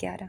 11।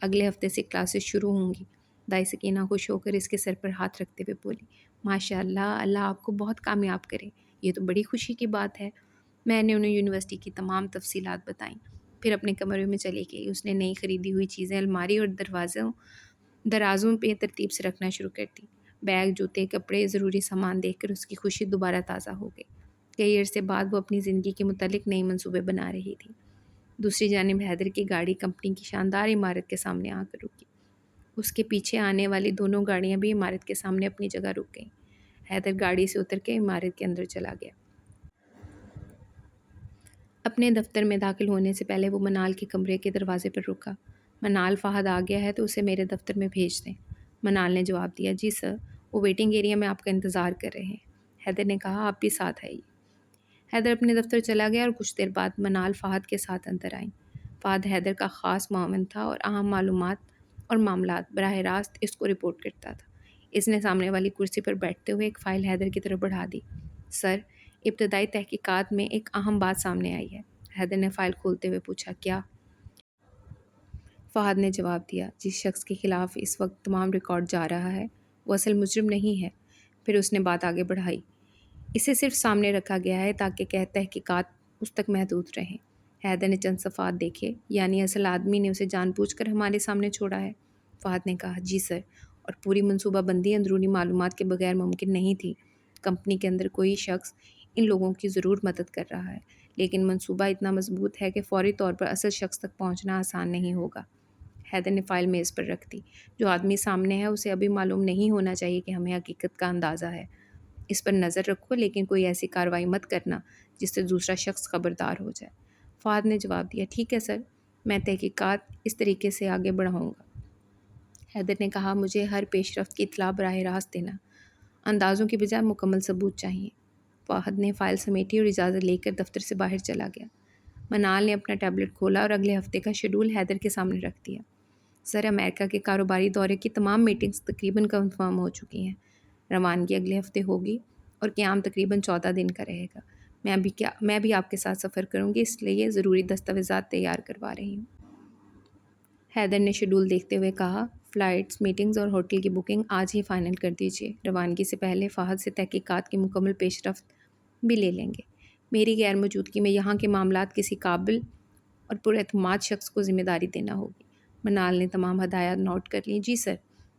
اگلے ہفتے سے کلاسز شروع ہوں گی۔ دائی سکینہ خوش ہو کر اس کے سر پر ہاتھ رکھتے ہوئے بولی، ماشاء اللہ، اللہ آپ کو بہت کامیاب کرے، یہ تو بڑی خوشی کی بات ہے۔ میں نے انہیں یونیورسٹی کی تمام تفصیلات بتائیں، پھر اپنے کمرے میں چلی گئی۔ اس نے نئی خریدی ہوئی چیزیں الماری اور درازوں پہ ترتیب سے رکھنا شروع کر دی۔ بیگ، جوتے، کپڑے، ضروری سامان دیکھ کر اس کی خوشی دوبارہ تازہ ہو گئی۔ کئی عرصے بعد وہ اپنی زندگی کے متعلق نئے منصوبے بنا رہی تھی۔ دوسری جانب حیدر کی گاڑی کمپنی کی شاندار عمارت کے سامنے آ کر رکی۔ اس کے پیچھے آنے والی دونوں گاڑیاں بھی عمارت کے سامنے اپنی جگہ رک گئیں۔ حیدر گاڑی سے اتر کے عمارت کے اندر چلا گیا۔ اپنے دفتر میں داخل ہونے سے پہلے وہ منال کے کمرے کے دروازے پر رکا۔ منال، فہد آ گیا ہے تو اسے میرے دفتر میں بھیج دیں۔ منال نے جواب دیا، جی سر، وہ ویٹنگ ایریا میں آپ کا انتظار کر رہے ہیں۔ حیدر نے کہا، آپ بھی ساتھ آئیے۔ حیدر اپنے دفتر چلا گیا اور کچھ دیر بعد منال فہد کے ساتھ اندر آئیں۔ فہد حیدر کا خاص معاون تھا اور اہم معلومات اور معاملات براہ راست اس کو رپورٹ کرتا تھا۔ اس نے سامنے والی کرسی پر بیٹھتے ہوئے ایک فائل حیدر کی طرف بڑھا دی۔ سر، ابتدائی تحقیقات میں ایک اہم بات سامنے آئی ہے۔ حیدر نے فائل کھولتے ہوئے پوچھا، کیا؟ فہد نے جواب دیا، جس شخص کے خلاف اس وقت تمام ریکارڈ جا رہا ہے وہ اصل مجرم نہیں ہے۔ پھر اس نے بات آگے بڑھائی، اسے صرف سامنے رکھا گیا ہے تاکہ تحقیقات اس تک محدود رہیں۔ حیدر نے چند صفحات دیکھے، یعنی اصل آدمی نے اسے جان بوجھ کر ہمارے سامنے چھوڑا ہے۔ فہد نے کہا، جی سر، اور پوری منصوبہ بندی اندرونی معلومات کے بغیر ممکن نہیں تھی۔ کمپنی کے اندر کوئی شخص ان لوگوں کی ضرور مدد کر رہا ہے، لیکن منصوبہ اتنا مضبوط ہے کہ فوری طور پر اصل شخص تک پہنچنا آسان نہیں ہوگا۔ حیدر نے فائل میز پر رکھ دی۔ جو آدمی سامنے ہے اسے ابھی معلوم نہیں ہونا چاہیے کہ ہمیں حقیقت کا اندازہ ہے۔ اس پر نظر رکھو، لیکن کوئی ایسی کارروائی مت کرنا جس سے دوسرا شخص خبردار ہو جائے۔ فہد نے جواب دیا، ٹھیک ہے سر، میں تحقیقات اس طریقے سے آگے بڑھاؤں گا۔ حیدر نے کہا، مجھے ہر پیش رفت کی اطلاع براہ راست دینا، اندازوں کی بجائے مکمل ثبوت چاہیے۔ فہد نے فائل سمیٹی اور اجازت لے کر دفتر سے باہر چلا گیا۔ منال نے اپنا ٹیبلٹ کھولا اور اگلے ہفتے کا شیڈول حیدر کے سامنے رکھ دیا۔ سر، امریکہ کے کاروباری دورے کی تمام میٹنگز تقریباً کنفرم ہو چکی ہیں۔ روانگی اگلے ہفتے ہوگی اور قیام تقریباً 14 دن کا رہے گا۔ میں بھی آپ کے ساتھ سفر کروں گی، اس لیے ضروری دستاویزات تیار کروا رہی ہوں۔ حیدر نے شیڈول دیکھتے ہوئے کہا، فلائٹس، میٹنگز اور ہوٹل کی بکنگ آج ہی فائنل کر دیجیے۔ روانگی سے پہلے فہد سے تحقیقات کی مکمل پیش رفت بھی لے لیں گے۔ میری غیر موجودگی میں یہاں کے معاملات کسی قابل اور پراعتماد شخص کو ذمہ داری دینا ہوگی۔ منال نے تمام ہدایات نوٹ کر لیں۔ جی سر،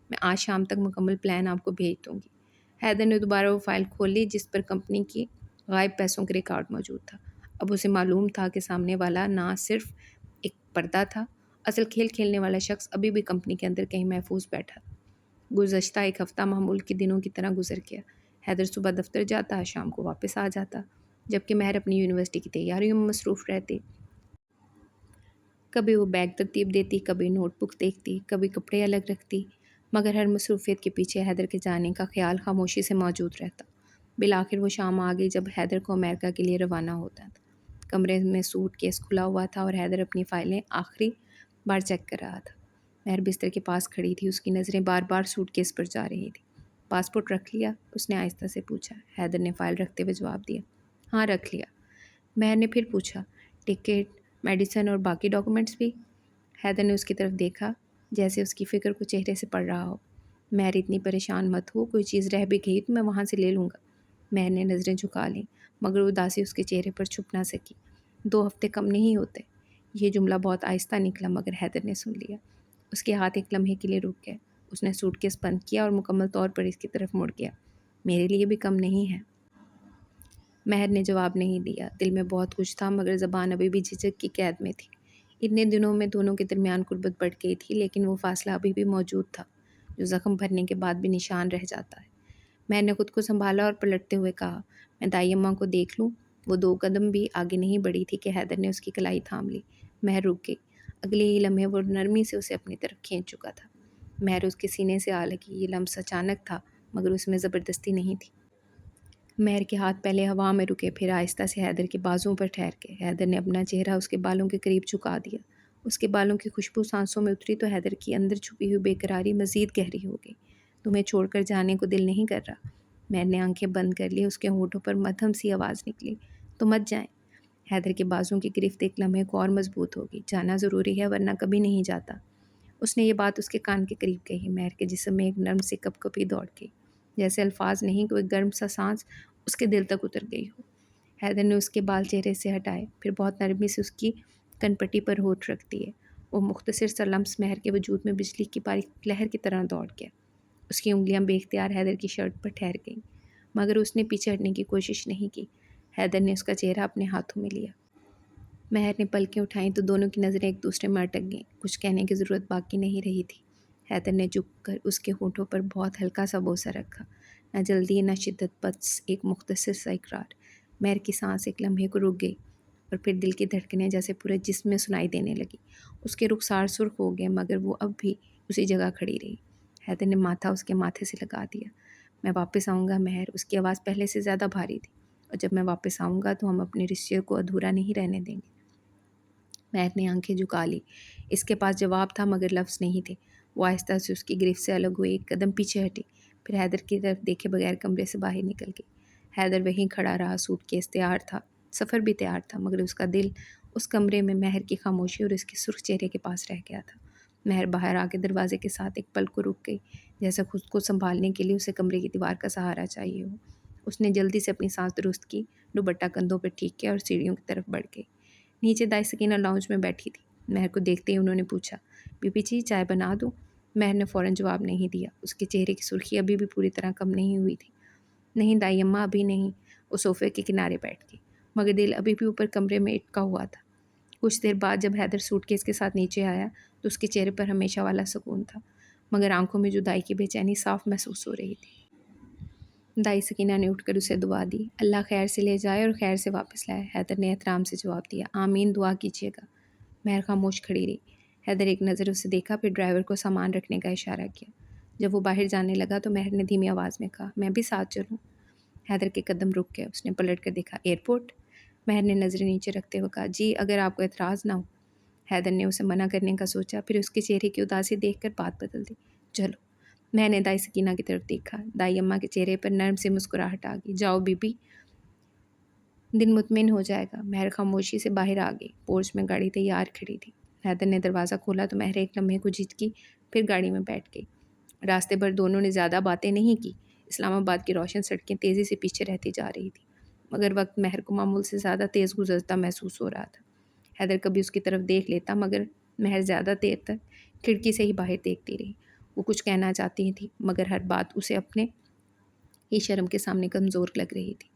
میں آج شام تک مکمل پلان آپ کو بھیج دوں گی۔ حیدر نے دوبارہ وہ فائل کھول لی جس پر کمپنی کی غائب پیسوں کا ریکارڈ موجود تھا۔ اب اسے معلوم تھا کہ سامنے والا نہ صرف ایک پردہ تھا، اصل کھیل کھیلنے والا شخص ابھی بھی کمپنی کے اندر کہیں محفوظ بیٹھا تھا۔ گزشتہ ایک ہفتہ معمول کے دنوں کی طرح گزر گیا۔ حیدر صبح دفتر جاتا، شام کو واپس آ جاتا، جبکہ مہر اپنی یونیورسٹی کی تیاریوں میں مصروف رہتی۔ کبھی وہ بیگ ترتیب دیتی، کبھی نوٹ بک دیکھتی، کبھی کپڑے الگ رکھتی، مگر ہر مصروفیت کے پیچھے حیدر کے جانے کا خیال خاموشی سے موجود رہتا۔ بالآخر وہ شام آ گئی جب حیدر کو امریکہ کے لیے روانہ ہوتا تھا۔ کمرے میں سوٹ کیس کھلا ہوا تھا اور حیدر اپنی فائلیں آخری بار چیک کر رہا تھا۔ مہر بستر کے پاس کھڑی تھی، اس کی نظریں بار بار سوٹ کیس پر جا رہی تھیں۔ پاسپورٹ رکھ لیا؟ اس نے آہستہ سے پوچھا۔ حیدر نے فائل رکھتے ہوئے جواب دیا، ہاں رکھ لیا۔ مہر نے پھر پوچھا، ٹکٹ، میڈیسن اور باقی ڈاکومنٹس بھی؟ حیدر نے اس کی طرف دیکھا جیسے اس کی فکر کو چہرے سے پڑھ رہا ہو۔ مہر، اتنی پریشان مت ہو، کوئی چیز رہ بھی گئی تو میں وہاں سے لے لوں گا۔ مہر نے نظریں جھکا لیں، مگر اداسی اس کے چہرے پر چھپ نہ سکی۔ 2 ہفتے کم نہیں ہوتے۔ یہ جملہ بہت آہستہ نکلا مگر حیدر نے سن لیا۔ اس کے ہاتھ ایک لمحے کے لیے رک گئے۔ اس نے سوٹ کیس بند کیا اور مکمل طور پر اس کی طرف مڑ گیا۔ میرے لیے بھی کم نہیں ہے۔ مہر نے جواب نہیں دیا۔ دل میں بہت کچھ تھا مگر زبان ابھی بھی جھجک کی قید میں تھی۔ اتنے دنوں میں دونوں کے درمیان قربت بڑھ گئی تھی، لیکن وہ فاصلہ ابھی بھی موجود تھا جو زخم بھرنے کے بعد بھی نشان رہ جاتا ہے۔ مہر نے خود کو سنبھالا اور پلٹتے ہوئے کہا، میں دائی اماں کو دیکھ لوں؟ وہ 2 قدم بھی آگے نہیں بڑھی تھی کہ حیدر نے اس کی کلائی تھام لی۔ مہر رک گئی۔ اگلے ہی لمحے وہ نرمی سے اسے اپنی طرف کھینچ چکا تھا۔ مہر اس کے سینے سے آ لگی۔ یہ لمس اچانک تھا مگر اس میں زبردستی نہیں تھی۔ مہر کے ہاتھ پہلے ہوا میں رکے، پھر آہستہ سے حیدر کے بازوؤں پر ٹھہر گئے۔ حیدر نے اپنا چہرہ اس کے بالوں کے قریب جھکا دیا۔ اس کے بالوں کی خوشبو سانسوں میں اتری تو حیدر کی اندر چھپی ہوئی بے قراری مزید گہری ہو گئی۔ تمہیں چھوڑ کر جانے کو دل نہیں کر رہا؟ مہر نے آنکھیں بند کر لی۔ اس کے ہونٹوں پر مدھم سی آواز نکلی، تو مت جائیں۔ حیدر کے بازوؤں کی گرفت ایک لمحے کو اور مضبوط ہوگی۔ جانا ضروری ہے ورنہ کبھی نہیں جاتا۔ اس نے یہ بات اس کے کان کے قریب کہی۔ مہر کے جسم میں ایک نرم سی کپ کپی دوڑ گئی، جیسے الفاظ نہیں کوئی گرم سا سانس اس کے دل تک اتر گئی ہو۔ حیدر نے اس کے بال چہرے سے ہٹائے، پھر بہت نرمی سے اس کی کن پٹی پر ہونٹ رکھ دیے۔ وہ مختصر سا لمس مہر کے وجود میں بجلی کی باریک لہر کی طرح دوڑ گیا۔ اس کی انگلیاں بے اختیار حیدر کی شرٹ پر ٹھہر گئیں، مگر اس نے پیچھے ہٹنے کی کوشش نہیں کی۔ حیدر نے اس کا چہرہ اپنے ہاتھوں میں لیا۔ مہر نے پلکیں اٹھائیں تو دونوں کی نظریں ایک دوسرے میں اٹک گئیں۔ کچھ کہنے کی ضرورت باقی نہیں رہی تھی۔ حیدر نے جھک کر اس کے ہونٹوں پر بہت ہلکا سا بوسہ رکھا، نہ جلدی نہ شدت، بس ایک مختصر سا اقرار۔ مہر کی سانس ایک لمحے کو رک گئی اور پھر دل کی دھڑکنیں جیسے پورے جسم میں سنائی دینے لگی۔ اس کے رخسار سرخ ہو گئے، مگر وہ اب بھی اسی جگہ کھڑی رہی۔ حیدر نے ماتھا اس کے ماتھے سے لگا دیا۔ میں واپس آؤں گا مہر، اس کی آواز پہلے سے زیادہ بھاری تھی، اور جب میں واپس آؤں گا تو ہم اپنے رشتے کو ادھورا نہیں رہنے دیں گے۔ مہر نے آنکھیں جھکا لی۔ اس کے پاس جواب تھا مگر لفظ نہیں تھے۔ وہ آہستہ سے اس کی گرفت سے الگ ہوئی، ایک قدم پیچھے ہٹی، پھر حیدر کی طرف دیکھے بغیر کمرے سے باہر نکل گئی۔ حیدر وہیں کھڑا رہا، سوٹ کیس تیار تھا، سفر بھی تیار تھا، مگر اس کا دل اس کمرے میں مہر کی خاموشی اور اس کے سرخ چہرے کے پاس رہ گیا تھا۔ مہر باہر آ کے دروازے کے ساتھ ایک پل کو رک گئی، جیسے خود کو سنبھالنے کے لیے اسے کمرے کی دیوار کا سہارا چاہیے ہو۔ اس نے جلدی سے اپنی سانس درست کی، دوپٹہ کندھوں پر ٹھیک کیا اور سیڑھیوں کی طرف بڑھ گئی۔ نیچے دائی سکینہ لاؤنج میں بیٹھی تھی۔ مہر کو دیکھتے ہی انہوں نے پوچھا، بی بی جی چائے بنا دوں؟ مہر نے فوراً جواب نہیں دیا۔ اس کے چہرے کی سرخی ابھی بھی پوری طرح کم نہیں ہوئی تھی۔ نہیں دائی اماں، ابھی نہیں۔ وہ صوفے کے کنارے بیٹھ گئی، مگر دل ابھی بھی اوپر کمرے میں اٹکا ہوا تھا۔ کچھ دیر بعد جب حیدر سوٹ کیس کے ساتھ نیچے آیا تو اس کے چہرے پر ہمیشہ والا سکون تھا، مگر آنکھوں میں جدائی کی بے چینی صاف محسوس ہو رہی تھی۔ دائی سکینہ نے اٹھ کر اسے دعا دی۔ اللہ خیر سے لے جائے اور خیر سے واپس لائے، حیدر نے احترام سے جواب دیا۔ آمین، دعا کیجیے گا۔ مہر خاموش کھڑی رہی۔ حیدر ایک نظر اسے دیکھا، پھر ڈرائیور کو سامان رکھنے کا اشارہ کیا۔ جب وہ باہر جانے لگا تو مہر نے دھیمی آواز میں کہا، میں بھی ساتھ چلوں؟ حیدر کے قدم رک گئے۔ اس نے پلٹ کر دیکھا، ایئرپورٹ؟ مہر نے نظریں نیچے رکھتے ہوئے کہا، جی اگر آپ کو اعتراض نہ ہو۔ حیدر نے اسے منع کرنے کا سوچا، پھر اس کے چہرے کی اداسی دیکھ کر بات بدل دی۔ چلو۔ میں نے دائی سکینہ کی طرف دیکھا۔ دائی اماں کے چہرے پر نرم سی مسکراہٹ آ گئی۔ جاؤ بی بی، دل مطمئن ہو جائے گا۔ مہر خاموشی سے باہر آ گئی۔ پورچ میں گاڑی تیار کھڑی تھی۔ حیدر نے دروازہ کھولا تو مہر ایک لمحے کو جھجکی، پھر گاڑی میں بیٹھ گئی۔ راستے بھر دونوں نے زیادہ باتیں نہیں کی۔ اسلام آباد کی روشن سڑکیں تیزی سے پیچھے رہتی جا رہی تھیں، مگر وقت مہر کو معمول سے زیادہ تیز گزرتا محسوس ہو رہا تھا۔ حیدر کبھی اس کی طرف دیکھ لیتا، مگر مہر زیادہ دیر تک کھڑکی سے ہی باہر دیکھتی رہی۔ وہ کچھ کہنا چاہتی تھی، مگر ہر بات اسے اپنے ہی شرم کے سامنے کمزور لگ رہی تھی۔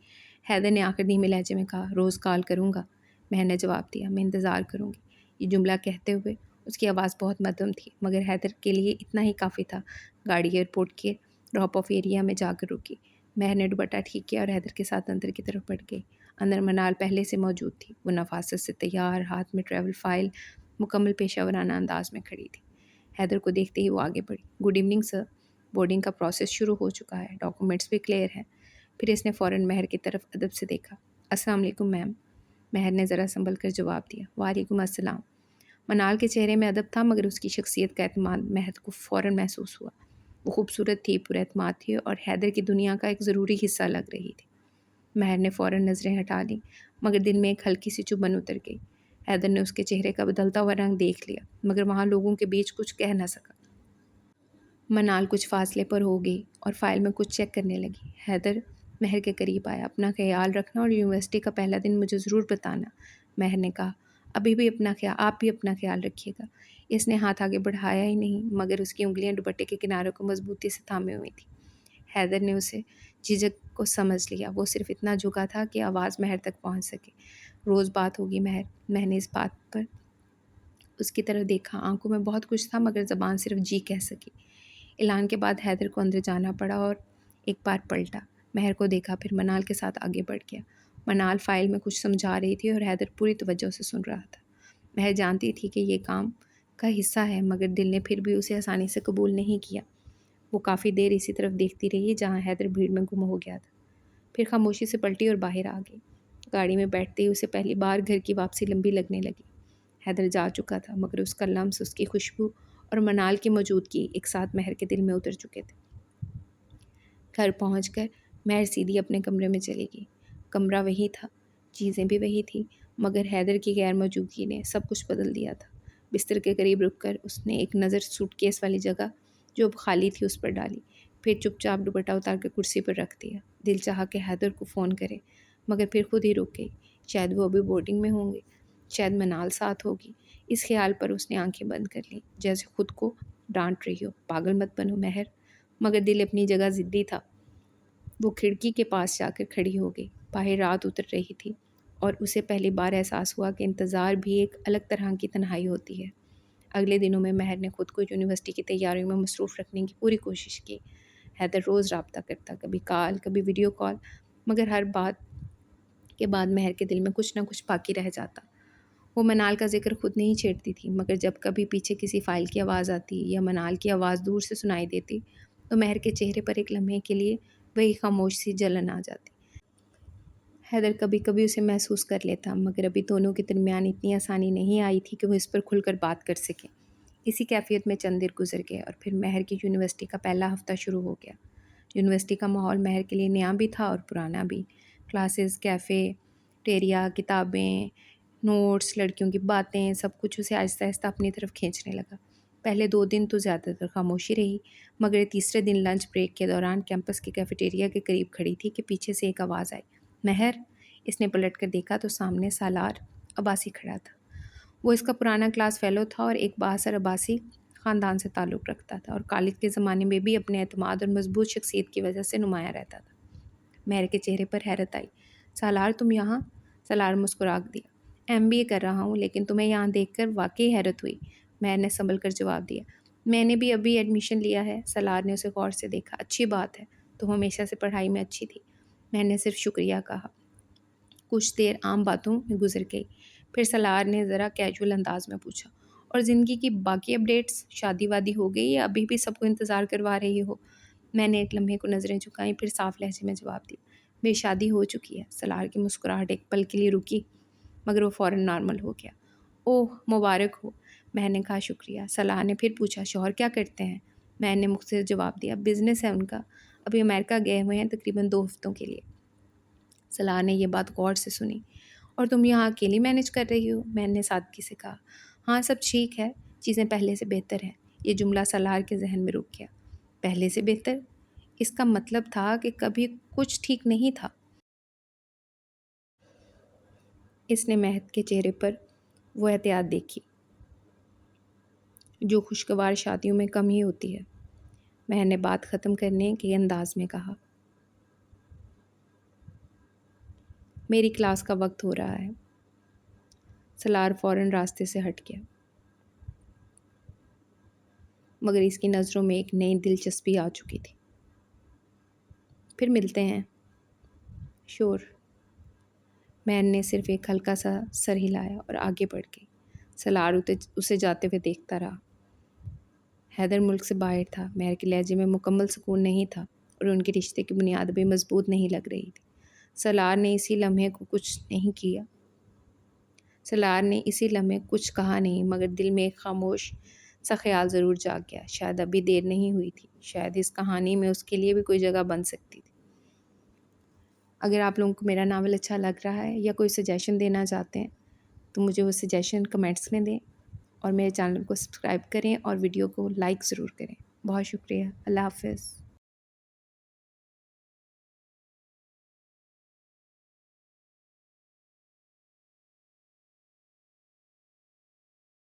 حیدر نے آخر دھیمے لہجے میں کہا، روز کال کروں گا؟ مہر نے جواب دیا، میں انتظار کروں گی۔ یہ جملہ کہتے ہوئے اس کی آواز بہت مدھم تھی، مگر حیدر کے لیے اتنا ہی کافی تھا۔ گاڑی ایئرپورٹ کے ڈراپ آف ایریا میں جا کر رکی۔ مہر نے دوپٹہ ٹھیک کیا اور حیدر کے ساتھ اندر کی طرف بڑھ گئی۔ اندر منال پہلے سے موجود تھی۔ وہ نفاست سے تیار، ہاتھ میں ٹریول فائل، مکمل پیشہ ورانہ انداز میں کھڑی تھی۔ حیدر کو دیکھتے ہی وہ آگے بڑھی۔ گڈ ایوننگ سر، بورڈنگ کا پروسیس شروع ہو چکا ہے، ڈاکومنٹس بھی کلیئر ہیں۔ پھر اس نے فوراً مہر کی طرف ادب سے دیکھا۔ السلام علیکم میم، مہر نے ذرا سنبھل کر جواب دیا۔ وعلیکم السلام۔ منال کے چہرے میں ادب تھا، مگر اس کی شخصیت کا اعتماد مہر کو فوراً محسوس ہوا۔ وہ خوبصورت تھی، پر اعتماد تھی اور حیدر کی دنیا کا ایک ضروری حصہ لگ رہی تھی۔ مہر نے فوراً نظریں ہٹا لیں، مگر دل میں ایک ہلکی سی چبھن اتر گئی۔ حیدر نے اس کے چہرے کا بدلتا ہوا رنگ دیکھ لیا، مگر وہاں لوگوں کے بیچ کچھ کہہ نہ سکا۔ منال کچھ فاصلے پر ہو گئی اور فائل میں کچھ چیک کرنے لگی۔ حیدر مہر کے قریب آیا۔ اپنا خیال رکھنا اور یونیورسٹی کا پہلا دن مجھے ضرور بتانا، مہر نے کہا۔ آپ بھی اپنا خیال رکھیے گا۔ اس نے ہاتھ آگے بڑھایا ہی نہیں، مگر اس کی انگلیاں دوپٹے کے کناروں کو مضبوطی سے تھامے ہوئی تھیں۔ حیدر نے اسے جھجک کو سمجھ لیا۔ وہ صرف اتنا جھکا تھا کہ آواز مہر تک پہنچ سکے۔ روز بات ہوگی مہر۔ میں نے اس بات پر اس کی طرف دیکھا۔ آنکھوں میں بہت کچھ تھا، مگر زبان صرف جی کہہ سکی۔ اعلان کے بعد حیدر کو اندر جانا پڑا اور ایک بار پلٹا، مہر کو دیکھا، پھر منال کے ساتھ آگے بڑھ گیا۔ منال فائل میں کچھ سمجھا رہی تھی اور حیدر پوری توجہ سے سن رہا تھا۔ مہر جانتی تھی کہ یہ کام کا حصہ ہے، مگر دل نے پھر بھی اسے آسانی سے قبول نہیں کیا۔ وہ کافی دیر اسی طرف دیکھتی رہی جہاں حیدر بھیڑ میں گم ہو گیا تھا، پھر خاموشی سے پلٹی اور باہر آ گئی۔ گاڑی میں بیٹھتے ہی اسے پہلی بار گھر کی واپسی لمبی لگنے لگی۔ حیدر جا چکا تھا، مگر اس کا لمس، اس کی خوشبو اور منال کی موجودگی ایک ساتھ مہر کے دل میں اتر چکے تھے۔ گھر پہنچ کر مہر سیدھی اپنے کمرے میں چلی گئی۔ کمرہ وہی تھا، چیزیں بھی وہی تھیں، مگر حیدر کی غیر موجودگی نے سب کچھ بدل دیا تھا۔ بستر کے قریب رک کر اس نے ایک نظر سوٹ کیس والی جگہ جو اب خالی تھی اس پر ڈالی، پھر چپ چاپ دوپٹہ اتار کر کرسی پر رکھ دیا۔ دل چاہا کہ حیدر کو فون کرے، مگر پھر خود ہی رک گئی۔ شاید وہ ابھی بورڈنگ میں ہوں گے، شاید منال ساتھ ہوگی۔ اس خیال پر اس نے آنکھیں بند کر لیں، جیسے خود کو ڈانٹ رہی ہو، پاگل مت بنو مہر۔ مگر دل اپنی جگہ ضدی تھا۔ وہ کھڑکی کے پاس جا کر کھڑی ہو گئی۔ باہر رات اتر رہی تھی اور اسے پہلی بار احساس ہوا کہ انتظار بھی ایک الگ طرح کی تنہائی ہوتی ہے۔ اگلے دنوں میں مہر نے خود کو یونیورسٹی کی تیاریوں میں مصروف رکھنے کی پوری کوشش کی۔ حیدر روز رابطہ کرتا، کبھی کال، کبھی ویڈیو کال، مگر ہر بات کے بعد مہر کے دل میں کچھ نہ کچھ باقی رہ جاتا۔ وہ منال کا ذکر خود نہیں چھیڑتی تھی، مگر جب کبھی پیچھے کسی فائل کی آواز آتی یا منال کی آواز دور سے سنائی دیتی تو مہر کے چہرے پر ایک لمحے کے لیے وہی خاموش سی جلن آ جاتی۔ حیدر کبھی کبھی اسے محسوس کر لیتا، مگر ابھی دونوں کے درمیان اتنی آسانی نہیں آئی تھی کہ وہ اس پر کھل کر بات کر سکیں۔ اسی کیفیت میں چند دن گزر گئے اور پھر مہر کی یونیورسٹی کا پہلا ہفتہ شروع ہو گیا۔ یونیورسٹی کا ماحول مہر کے لیے نیا بھی تھا اور پرانا بھی۔ کلاسز، کیفے ٹیریا، کتابیں، نوٹس، لڑکیوں کی باتیں، سب کچھ اسے آہستہ آہستہ اپنی طرف کھینچنے لگا۔ پہلے 2 دن تو زیادہ تر خاموشی رہی، مگر تیسرے دن لنچ بریک کے دوران کیمپس کے کیفیٹیریا کے قریب کھڑی تھی کہ پیچھے سے ایک آواز آئی، مہر۔ اس نے پلٹ کر دیکھا تو سامنے سالار عباسی کھڑا تھا۔ وہ اس کا پرانا کلاس فیلو تھا اور ایک بااثر عباسی خاندان سے تعلق رکھتا تھا اور کالج کے زمانے میں بھی اپنے اعتماد اور مضبوط شخصیت کی وجہ سے نمایاں رہتا تھا۔ مہر کے چہرے پر حیرت آئی۔ سالار تم یہاں؟ سالار مسکرا دیا۔ MBA کر رہا ہوں، لیکن تمہیں یہاں دیکھ کر واقعی حیرت ہوئی، مہر نے سنبھل کر جواب دیا۔ میں نے بھی ابھی ایڈمیشن لیا ہے۔ سالار نے اسے غور سے دیکھا۔ اچھی بات ہے، تم ہمیشہ سے پڑھائی میں اچھی تھی۔ مہر نے صرف شکریہ کہا۔ کچھ دیر عام باتوں میں گزر گئی، پھر سالار نے ذرا کیجول انداز میں پوچھا، اور زندگی کی باقی اپڈیٹس؟ شادی وادی ہو گئی یا ابھی بھی سب کو انتظار کروا رہی ہو؟ میں نے ایک لمحے کو نظریں جھکائیں، پھر صاف لہجے میں جواب دیا، میری شادی ہو چکی ہے۔ سالار کی مسکراہٹ ایک پل کے لیے رکی، مگر وہ فوراً نارمل ہو گیا۔ اوہ مبارک ہو، میں نے کہا شکریہ۔ سالار نے پھر پوچھا، شوہر کیا کرتے ہیں؟ میں نے مختصر جواب دیا، بزنس ہے ان کا، ابھی امریکہ گئے ہوئے ہیں تقریباً 2 ہفتوں کے لیے۔ سالار نے یہ بات غور سے سنی۔ اور تم یہاں اکیلی مینج کر رہی ہو؟ میں نے سادگی سے کہا، ہاں سب ٹھیک ہے، چیزیں پہلے سے بہتر ہیں۔ یہ جملہ سالار کے ذہن میں رک گیا۔ پہلے سے بہتر؟ اس کا مطلب تھا کہ کبھی کچھ ٹھیک نہیں تھا۔ اس نے مہر کے چہرے پر وہ احتیاط دیکھی جو خوشگوار شادیوں میں کم ہی ہوتی ہے۔ مہر نے بات ختم کرنے کے انداز میں کہا، میری کلاس کا وقت ہو رہا ہے۔ سالار فوراً راستے سے ہٹ گیا، مگر اس کی نظروں میں ایک نئی دلچسپی آ چکی تھی۔ پھر ملتے ہیں۔ شور۔ مہر نے صرف ایک ہلکا سا سر ہلایا اور آگے بڑھ گئی۔ سالار اسے جاتے ہوئے دیکھتا رہا۔ حیدر ملک سے باہر تھا، مہر کے لہجے میں مکمل سکون نہیں تھا اور ان کے رشتے کی بنیاد بھی مضبوط نہیں لگ رہی تھی۔ سالار نے اسی لمحے کچھ کہا نہیں، مگر دل میں ایک خاموش سا خیال ضرور جاگ گیا، شاید ابھی دیر نہیں ہوئی تھی، شاید اس کہانی میں اس کے لیے بھی کوئی جگہ بن سکتی تھی۔ اگر آپ لوگوں کو میرا ناول اچھا لگ رہا ہے یا کوئی سجیشن دینا چاہتے ہیں تو مجھے وہ سجیشن کمنٹس میں دیں، اور میرے چینل کو سبسکرائب کریں اور ویڈیو کو لائک ضرور کریں۔ بہت شکریہ۔ اللہ حافظ۔